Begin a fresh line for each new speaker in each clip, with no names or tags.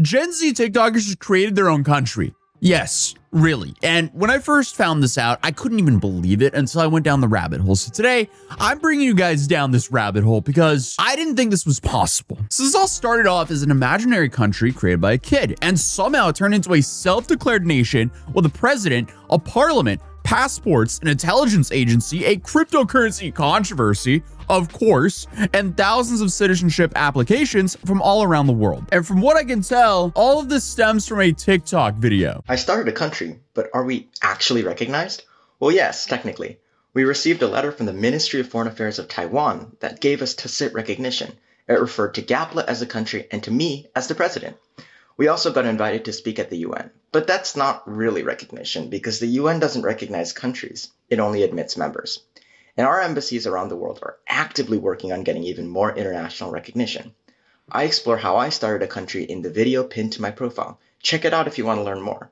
Gen Z TikTokers just created their own country. Yes, really. And when I first found this out, I couldn't even believe it until I went down the rabbit hole. So today, I'm bringing you guys down this rabbit hole because I didn't think this was possible. So this all started off as an imaginary country created by a kid, and somehow it turned into a self-declared nation with a president, a parliament, passports, an intelligence agency, a cryptocurrency controversy, of course, and thousands of citizenship applications from all around the world. And from what I can tell, all of this stems from a TikTok video.
I started a country, but are we actually recognized? Well, yes, technically. We received a letter from the Ministry of Foreign Affairs of Taiwan that gave us tacit recognition. It referred to Galpa as a country and to me as the president. We also got invited to speak at the UN. But that's not really recognition because the UN doesn't recognize countries. It only admits members. And our embassies around the world are actively working on getting even more international recognition. I explore how I started a country in the video pinned to my profile. Check it out if you want to learn more.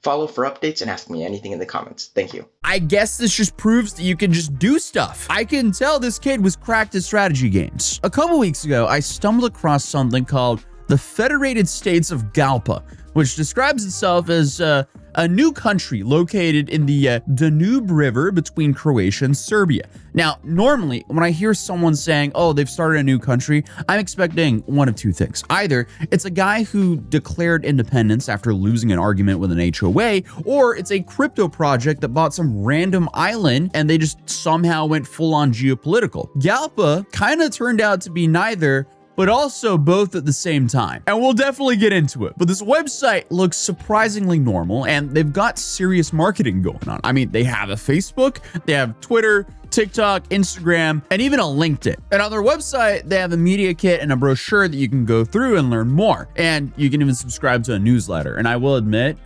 Follow for updates and ask me anything in the comments. Thank you.
I guess this just proves that you can just do stuff. I can tell this kid was cracked at strategy games. A couple weeks ago, I stumbled across something called the Federated States of Galpa, which describes itself as a new country located in the Danube River between Croatia and Serbia. Now, normally, when I hear someone saying, oh, they've started a new country, I'm expecting one of two things. Either it's a guy who declared independence after losing an argument with an HOA, or it's a crypto project that bought some random island and they just somehow went full-on geopolitical. Galpa kind of turned out to be neither, but also both at the same time. And we'll definitely get into it. But this website looks surprisingly normal, and they've got serious marketing going on. I mean, they have a Facebook, they have Twitter, TikTok, Instagram, and even a LinkedIn. And on their website, they have a media kit and a brochure that you can go through and learn more. And you can even subscribe to a newsletter. And I will admit,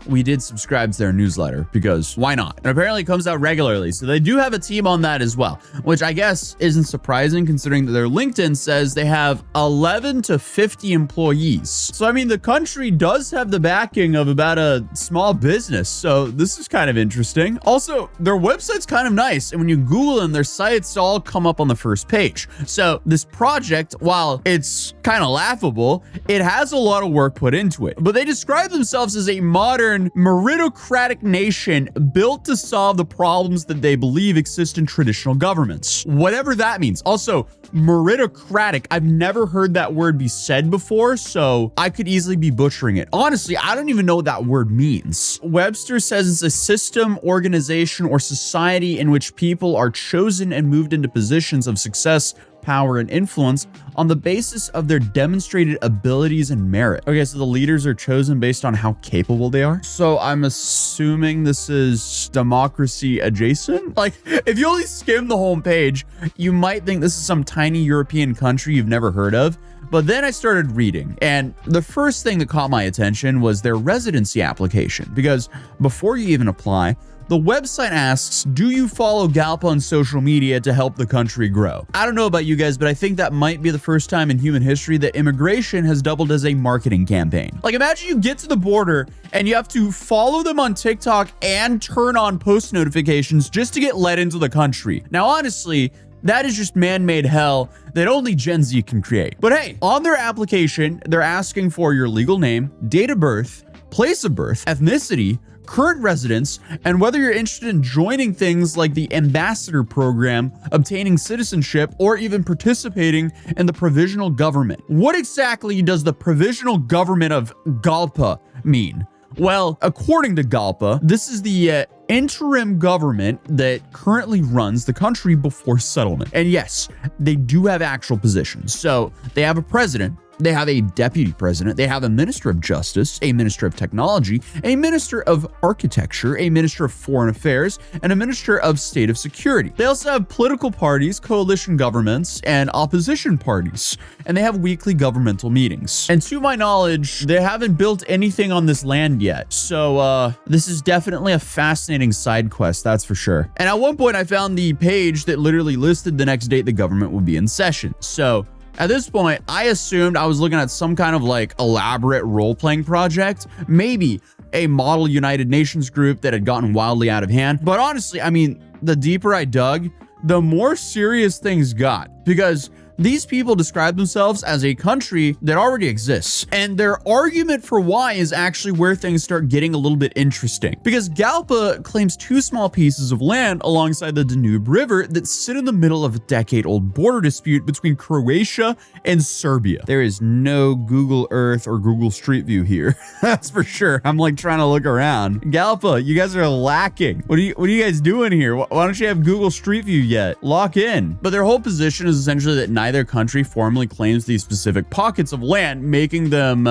we did subscribe to their newsletter because why not? And apparently it comes out regularly. So they do have a team on that as well, which I guess isn't surprising considering that their LinkedIn says they have 11 to 50 employees. So, I mean, the country does have the backing of about a small business. So this is kind of interesting. Also, their website's kind of nice. And when you Google them, their sites all come up on the first page. So this project, while it's kind of laughable, it has a lot of work put into it. But they describe themselves as a modern meritocratic nation built to solve the problems that they believe exist in traditional governments. Whatever that means. Also, meritocratic, I've never heard that word be said before, so I could easily be butchering it. Honestly, I don't even know what that word means. Webster says it's a system, organization, or society in which people are chosen and moved into positions of success, power, and influence on the basis of their demonstrated abilities and merit. Okay, so the leaders are chosen based on how capable they are. So I'm assuming this is democracy adjacent? Like, if you only skim the homepage, you might think this is some tiny European country you've never heard of. But then I started reading, and the first thing that caught my attention was their residency application, because before you even apply, the website asks, do you follow Galpa on social media to help the country grow? I don't know about you guys, but I think that might be the first time in human history that immigration has doubled as a marketing campaign. Like, imagine you get to the border and you have to follow them on TikTok and turn on post notifications just to get let into the country. Now, honestly, that is just man-made hell that only Gen Z can create. But hey, on their application, they're asking for your legal name, date of birth, place of birth, ethnicity, current residence, and whether you're interested in joining things like the ambassador program, obtaining citizenship, or even participating in the provisional government. What exactly does the provisional government of Galpa mean? Well, according to Galpa, this is the interim government that currently runs the country before settlement. And yes, they do have actual positions. So they have a president, they have a deputy president, they have a minister of justice, a minister of technology, a minister of architecture, a minister of foreign affairs, and a minister of state of security. They also have political parties, coalition governments, and opposition parties, and they have weekly governmental meetings. And to my knowledge, they haven't built anything on this land yet. So this is definitely a fascinating side quest, that's for sure. And at one point I found the page that literally listed the next date the government would be in session. So at this point, I assumed I was looking at some kind of like elaborate role-playing project, maybe a model United Nations group that had gotten wildly out of hand. But honestly, I mean, the deeper I dug, the more serious things got, because these people describe themselves as a country that already exists. And their argument for why is actually where things start getting a little bit interesting. Because Galpa claims 2 small pieces of land alongside the Danube River that sit in the middle of a decade-old border dispute between Croatia and Serbia. There is no Google Earth or Google Street View here. That's for sure. I'm like trying to look around. Galpa, you guys are lacking. What are you guys doing here? Why don't you have Google Street View yet? Lock in. But their whole position is essentially that neither country formally claims these specific pockets of land, making them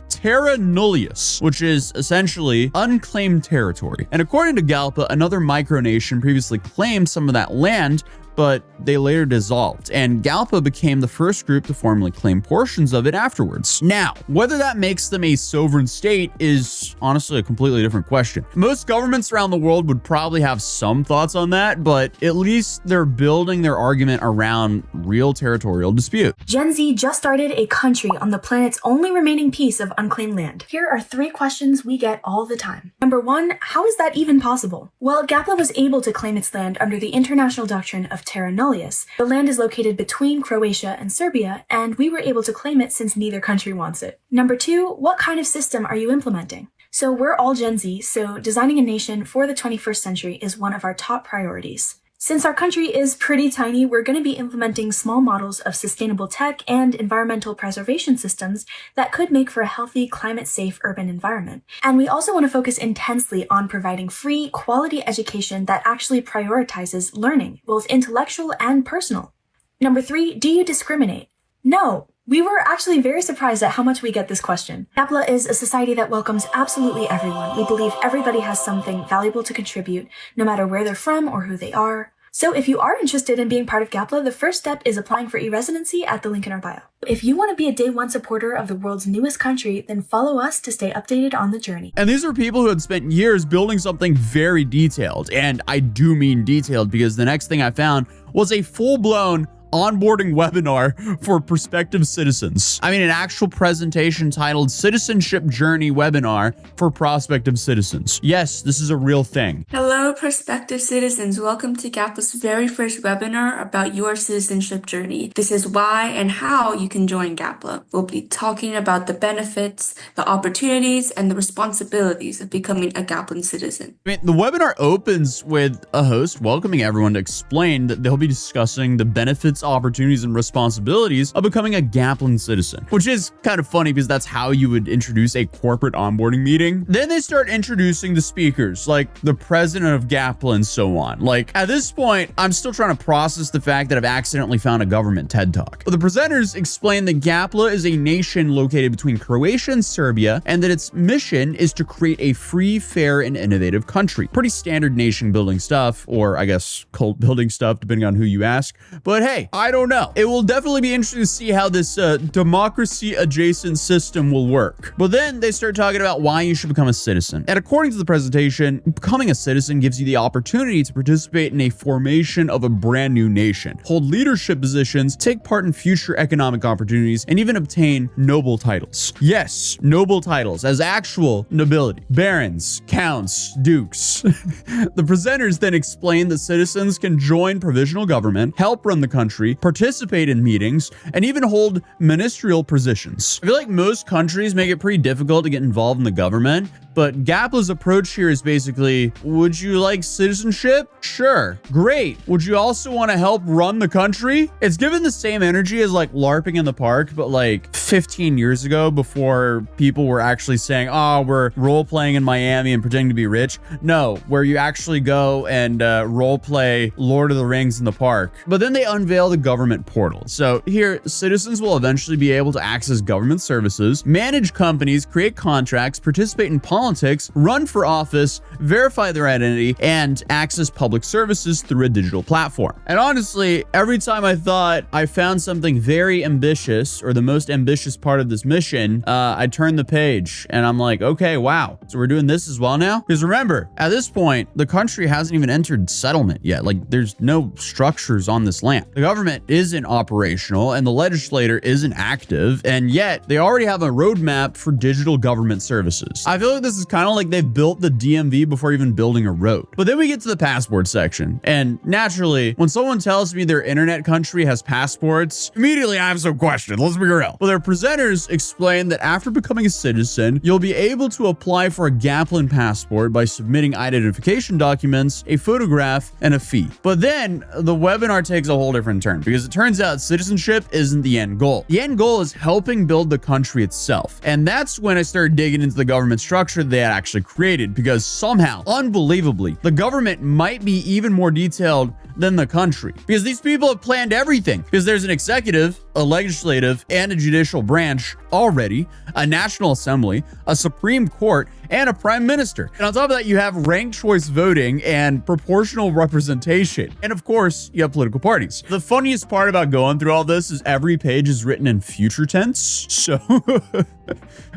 terra nullius, which is essentially unclaimed territory. And according to Galpa, another micronation previously claimed some of that land, but they later dissolved, and Galpa became the first group to formally claim portions of it afterwards. Now, whether that makes them a sovereign state is honestly a completely different question. Most governments around the world would probably have some thoughts on that, but at least they're building their argument around real territorial dispute.
Gen Z just started a country on the planet's only remaining piece of unclaimed land. Here are 3 questions we get all the time. Number 1, how is that even possible? Well, Galpa was able to claim its land under the international doctrine of terra nullius. The land is located between Croatia and Serbia, and we were able to claim it since neither country wants it. Number 2, what kind of system are you implementing? So we're all Gen Z, so designing a nation for the 21st century is one of our top priorities. Since our country is pretty tiny, we're going to be implementing small models of sustainable tech and environmental preservation systems that could make for a healthy, climate-safe urban environment. And we also want to focus intensely on providing free, quality education that actually prioritizes learning, both intellectual and personal. Number 3, do you discriminate? No. We were actually very surprised at how much we get this question. Galpa is a society that welcomes absolutely everyone. We believe everybody has something valuable to contribute, no matter where they're from or who they are. So if you are interested in being part of Galpa, the first step is applying for e-residency at the link in our bio. If you want to be a day one supporter of the world's newest country, then follow us to stay updated on the journey.
And these are people who had spent years building something very detailed. And I do mean detailed, because the next thing I found was a full-blown onboarding webinar for prospective citizens. I mean, an actual presentation titled Citizenship Journey Webinar for Prospective Citizens. Yes, this is a real thing.
Hello, prospective citizens. Welcome to Galpa's very first webinar about your citizenship journey. This is why and how you can join Galpa. We'll be talking about the benefits, the opportunities, and the responsibilities of becoming a Galpan citizen.
I mean, the webinar opens with a host welcoming everyone to explain that they'll be discussing the benefits, opportunities, and responsibilities of becoming a Galpan citizen, which is kind of funny because that's how you would introduce a corporate onboarding meeting. Then they start introducing the speakers, like the president of Galpa and so on. Like, at this point, I'm still trying to process the fact that I've accidentally found a government TED Talk. But the presenters explain that Galpa is a nation located between Croatia and Serbia, and that its mission is to create a free, fair, and innovative country. Pretty standard nation building stuff, or I guess cult building stuff, depending on who you ask. But hey, I don't know. It will definitely be interesting to see how this democracy adjacent system will work. But then they start talking about why you should become a citizen. And according to the presentation, becoming a citizen gives you the opportunity to participate in a formation of a brand new nation, hold leadership positions, take part in future economic opportunities, and even obtain noble titles. Yes, noble titles as actual nobility. Barons, counts, dukes. The presenters then explain that citizens can join provisional government, help run the country, participate in meetings, and even hold ministerial positions. I feel like most countries make it pretty difficult to get involved in the government, but Galpa's approach here is basically, would you like citizenship? Sure. Great. Would you also want to help run the country? It's given the same energy as like LARPing in the park, but like 15 years ago, before people were actually saying, oh, we're role-playing in Miami and pretending to be rich. No, where you actually go and role-play Lord of the Rings in the park. But then they unveil the government portal. So here, citizens will eventually be able to access government services, manage companies, create contracts, participate in politics, run for office, verify their identity, and access public services through a digital platform. And honestly, every time I thought I found something very ambitious, or the most ambitious part of this mission, I turned the page and I'm like, okay, wow. So we're doing this as well now? Because remember, at this point, the country hasn't even entered settlement yet. Like, there's no structures on this land. The government government isn't operational and the legislator isn't active, and yet they already have a roadmap for digital government services. I feel like this is kind of like they've built the DMV before even building a road. But then we get to the passport section, and naturally, when someone tells me their internet country has passports, immediately I have some questions. Let's be real. Well, their presenters explain that after becoming a citizen, you'll be able to apply for a Gaplin passport by submitting identification documents, a photograph, and a fee. But then the webinar takes a whole different turn, because it turns out citizenship isn't the end goal. The end goal is helping build the country itself. And that's when I started digging into the government structure they had actually created, because somehow, unbelievably, the government might be even more detailed than the country, because these people have planned everything, because there's an executive, a legislative, and a judicial branch already, a national assembly, a Supreme Court, and a prime minister. And on top of that, you have ranked choice voting and proportional representation. And of course, you have political parties. The funniest part about going through all this is every page is written in future tense. So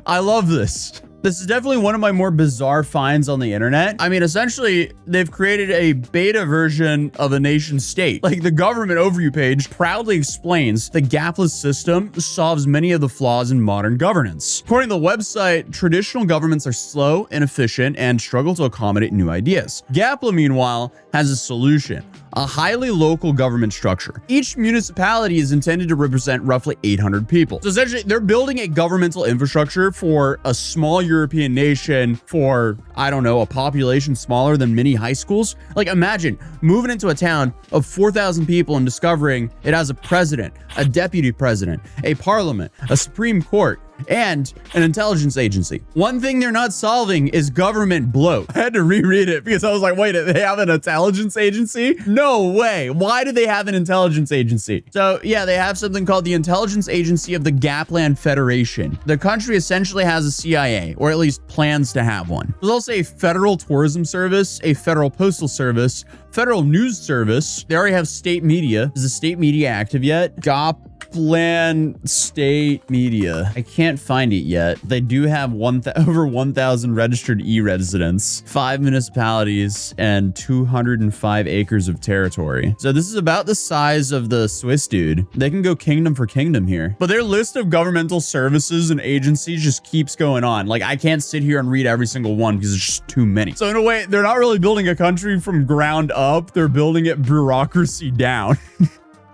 I love this. This is definitely one of my more bizarre finds on the internet. I mean, essentially, they've created a beta version of a nation state. Like, the government overview page proudly explains the gapless system solves many of the flaws in modern governance. According to the website, traditional governments are slow, inefficient, and struggle to accommodate new ideas. Gapla, meanwhile, has a solution: a highly local government structure. Each municipality is intended to represent roughly 800 people. So essentially, they're building a governmental infrastructure for a small European nation for, I don't know, a population smaller than many high schools. Like, imagine moving into a town of 4,000 people and discovering it has a president, a deputy president, a parliament, a Supreme Court, and an intelligence agency. One thing they're not solving is government bloat. I had to reread it because I was like, wait, they have an intelligence agency? No way. Why do they have an intelligence agency? So yeah, they have something called the Intelligence Agency of the Gapland Federation. The country essentially has a CIA, or at least plans to have one. There's also a federal tourism service, a federal postal service, federal news service. They already have state media. Is the state media active yet? Gapland State Media. I can't find it yet. They do have over 1,000 registered e-residents, 5 municipalities, and 205 acres of territory. So this is about the size of the Swiss dude. They can go kingdom for kingdom here. But their list of governmental services and agencies just keeps going on. Like, I can't sit here and read every single one because it's just too many. So in a way, they're not really building a country from ground up. They're building it bureaucracy down.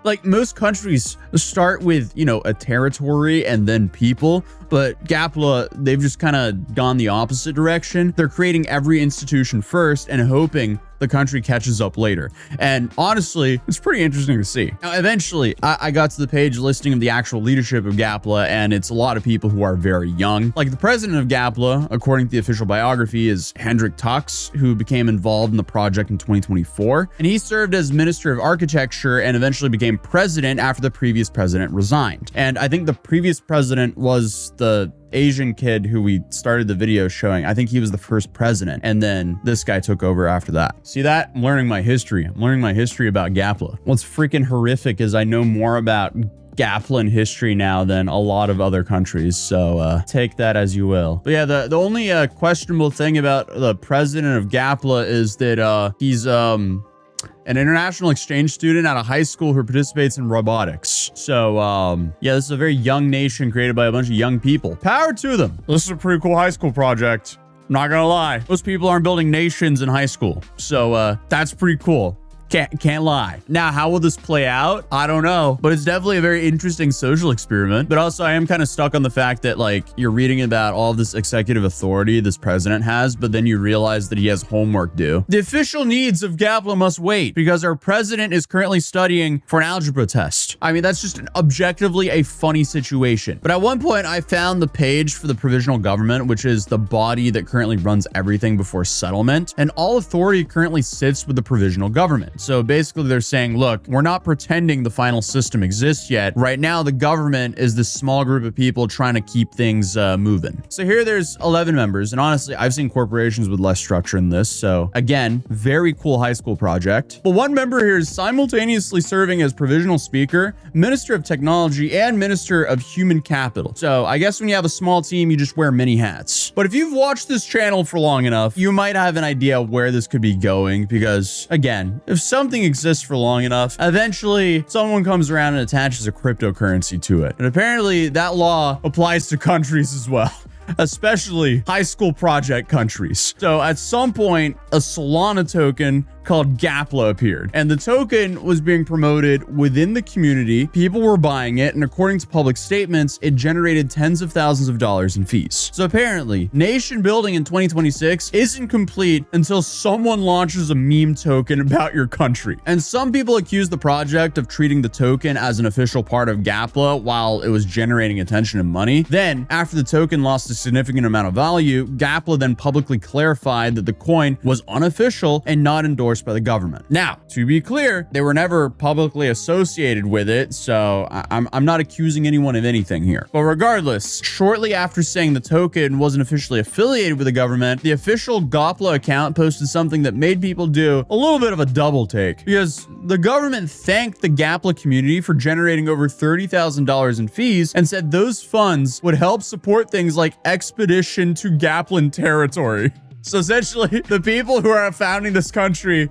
Like, most countries start with, you know, a territory and then people, but Gapla, they've just kind of gone the opposite direction. They're creating every institution first and hoping the country catches up later. And honestly, it's pretty interesting to see. Now, eventually, I got to the page listing of the actual leadership of Gapla, and it's a lot of people who are very young. Like, the president of Gapla, according to the official biography, is Hendrik Tux, who became involved in the project in 2024. And he served as Minister of Architecture and eventually became president after the previous president resigned. And I think the previous president was the Asian kid who we started the video showing. I think he was the first president, and then this guy took over after that. See that? I'm learning my history. I'm learning my history about Gapla. What's freaking horrific is I know more about Gaplan history now than a lot of other countries, so take that as you will. But yeah, the only questionable thing about the president of Gapla is that he's an international exchange student at a high school who participates in robotics. So, yeah, this is a very young nation created by a bunch of young people. Power to them. This is a pretty cool high school project. I'm not gonna lie. Most people aren't building nations in high school. So, that's pretty cool. Can't lie. Now, how will this play out? I don't know, but it's definitely a very interesting social experiment. But also, I am kind of stuck on the fact that, like, you're reading about all of this executive authority this president has, but then you realize that he has homework due. The official needs of Gapla must wait because our president is currently studying for an algebra test. I mean, that's just objectively a funny situation. But at one point, I found the page for the provisional government, which is the body that currently runs everything before settlement, and all authority currently sits with the provisional government. So basically they're saying, look, we're not pretending the final system exists yet. Right now, the government is this small group of people trying to keep things moving. So here there's 11 members. And honestly, I've seen corporations with less structure than this. So again, very cool high school project. But one member here is simultaneously serving as provisional speaker, minister of technology, and minister of human capital. So I guess when you have a small team, you just wear many hats. But if you've watched this channel for long enough, you might have an idea where this could be going because, again, if something exists for long enough, eventually someone comes around and attaches a cryptocurrency to it. And apparently that law applies to countries as well, especially high school project countries. So at some point, a Solana token called Galpa appeared, and the token was being promoted within the community. People were buying it, and according to public statements, it generated tens of thousands of dollars in fees. So apparently, nation building in 2026 isn't complete until someone launches a meme token about your country. And some people accuse the project of treating the token as an official part of Galpa while it was generating attention and money. Then, after the token lost a significant amount of value, Galpa then publicly clarified that the coin was unofficial and not endorsed by the government. Now, to be clear, they were never publicly associated with it, so I'm not accusing anyone of anything here. But regardless, shortly after saying the token wasn't officially affiliated with the government, the official Galpa account posted something that made people do a little bit of a double take, because the government thanked the Galpa community for generating over $30,000 in fees and said those funds would help support things like expedition to Galpa territory. So essentially, the people who are founding this country,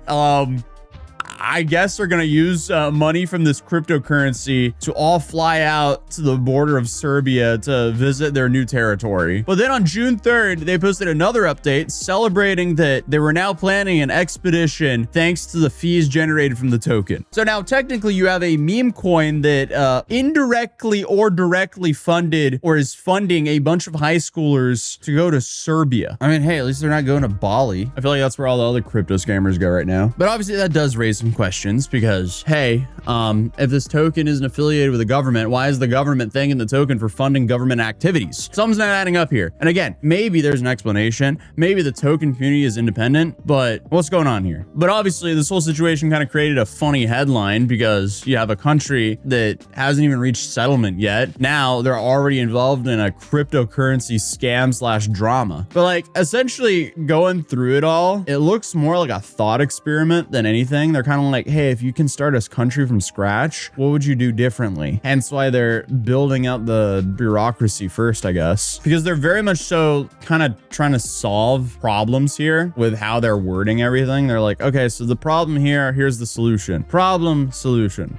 I guess are going to use money from this cryptocurrency to all fly out to the border of Serbia to visit their new territory. But then on June 3rd, they posted another update celebrating that they were now planning an expedition thanks to the fees generated from the token. So now technically you have a meme coin that indirectly or directly funded or is funding a bunch of high schoolers to go to Serbia. I mean, hey, at least they're not going to Bali. I feel like that's where all the other crypto scammers go right now. But obviously that does raise some questions, because hey, if this token isn't affiliated with the government, why is the government thanking the token for funding government activities? Something's not adding up here. And again, maybe there's an explanation. Maybe the token community is independent, but what's going on here? But obviously this whole situation kind of created a funny headline, because you have a country that hasn't even reached settlement yet. Now they're already involved in a cryptocurrency scam slash drama. But like, essentially going through it all, it looks more like a thought experiment than anything. They're kind of like, hey, if you can start a country from scratch, what would you do differently? Hence why they're building out the bureaucracy first, I guess, because they're very much so kind of trying to solve problems here with how they're wording everything. They're like, okay, so the problem here, here's the solution. Problem, solution,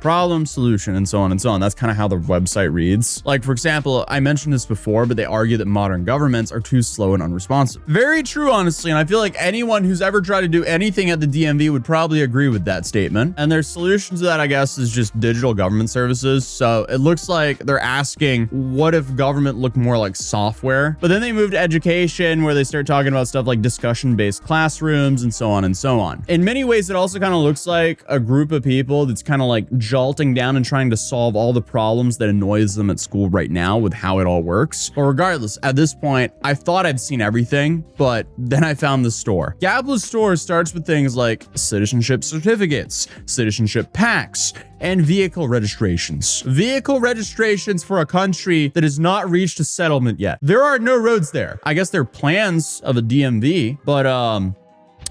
and so on and so on. That's kind of how the website reads. Like, for example, I mentioned this before, but they argue that modern governments are too slow and unresponsive. Very true, honestly. And I feel like anyone who's ever tried to do anything at the DMV would probably agree with that statement. And their solution to that, I guess, is just digital government services. So it looks like they're asking, what if government looked more like software? But then they move to education, where they start talking about stuff like discussion-based classrooms and so on and so on. In many ways, it also kind of looks like a group of people that's kind of like jolting down and trying to solve all the problems that annoys them at school right now with how it all works. But regardless, at this point, I thought I'd seen everything, but then I found the store. Galpa's store starts with things like citizenship certificates, citizenship packs, and vehicle registrations. Vehicle registrations for a country that has not reached a settlement yet. There are no roads there. I guess they're plans of a DMV, but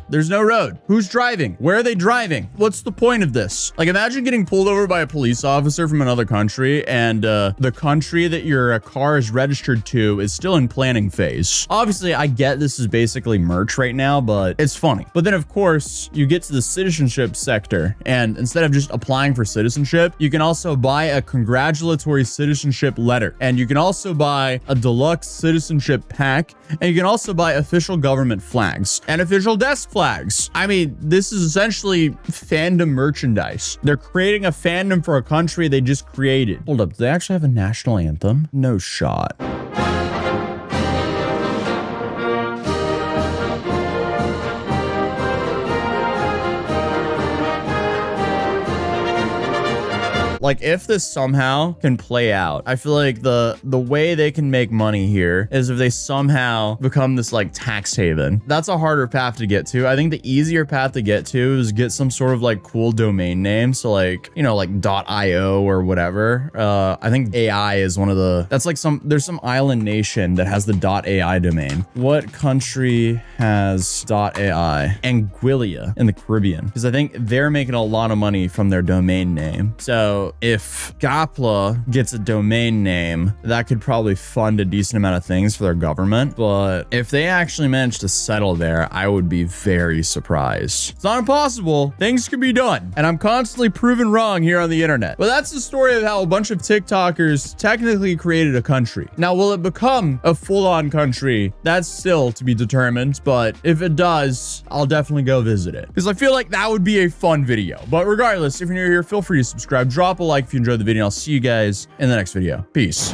there's no road. Who's driving? Where are they driving? What's the point of this? Like, imagine getting pulled over by a police officer from another country, and the country that your car is registered to is still in planning phase. Obviously, I get this is basically merch right now, but it's funny. But then, of course, you get to the citizenship sector, and instead of just applying for citizenship, you can also buy a congratulatory citizenship letter, and you can also buy a deluxe citizenship pack, and you can also buy official government flags and official desk flags. I mean, this is essentially fandom merchandise. They're creating a fandom for a country they just created. Hold up, do they actually have a national anthem? No shot. Like, if this somehow can play out, I feel like the way they can make money here is if they somehow become this like tax haven. That's a harder path to get to. I think the easier path to get to is get some sort of like cool domain name. So like, you know, like .io or whatever. I think AI is one of the, that's like there's some island nation that has the .ai domain. What country has .ai? Anguilla in the Caribbean. Because I think they're making a lot of money from their domain name. So Now, if Galpa gets a domain name, that could probably fund a decent amount of things for their government. But if they actually manage to settle there, I would be very surprised. It's not impossible. Things can be done. And I'm constantly proven wrong here on the internet. But that's the story of how a bunch of TikTokers technically created a country. Now, will it become a full-on country? That's still to be determined. But if it does, I'll definitely go visit it, because I feel like that would be a fun video. But regardless, if you're new here, feel free to subscribe, drop a like if you enjoyed the video. I'll see you guys in the next video. Peace.